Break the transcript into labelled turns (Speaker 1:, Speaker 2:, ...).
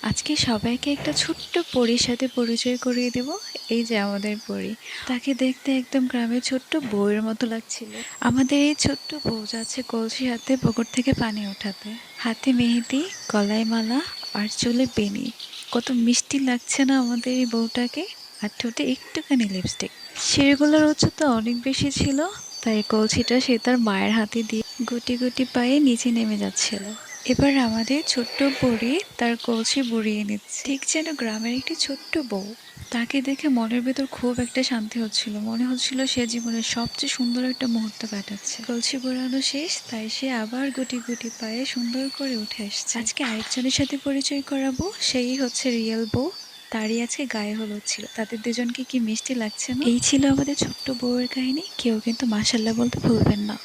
Speaker 1: আজকে সবাইকে একটা ছোট্ট পরীর সাথে পরিচয় করিয়ে দেব। এই যে আমাদের পরী, তাকে দেখতে একদম গ্রামের ছোট্ট বউয়ের মতো লাগছিল। আমাদের এই ছোট্ট বউ যাচ্ছে কলসি হাতে পুকুর থেকে পানি ওঠাতে, হাতে মেহেদি, গলায় মালা আর চুলে বেনি। কত মিষ্টি লাগছে না আমাদের এই বউটাকে। আর ঠোঁটে একটুখানি লিপস্টিক। সিঁড়িগুলোর উচ্চতা অনেক বেশি ছিল, তাই কলসিটা সে তার মায়ের হাতে দিয়ে গুটি গুটি পায়ে নিচে নেমে যাচ্ছিল। এবার আমাদের ছোট্ট পরী তার কলসি বুড়িয়ে নিচ্ছে, ঠিক যেন গ্রামের একটি ছোট্ট বউ। তাকে দেখে মনের ভেতর খুব একটা শান্তি হচ্ছিল, মনে হচ্ছিল সে জীবনের সবচেয়ে সুন্দর একটা মুহূর্ত কাটাচ্ছে। কলসি বুড়ানো শেষ, তাই সে আবার গুটি গুটি পায়ে সুন্দর করে উঠে আসছে। আজকে আরেকজনের সাথে পরিচয় করাবো, সেই হচ্ছে রিয়েল বউ। তারই আজকে গায়ে হলুদ ছিল। তাদের দুজনকে কি মিষ্টি লাগছে না। এই ছিল আমাদের ছোট্ট বউয়ের কাহিনী। কেউ কিন্তু মাশাআল্লাহ বলতে ভুলবেন না।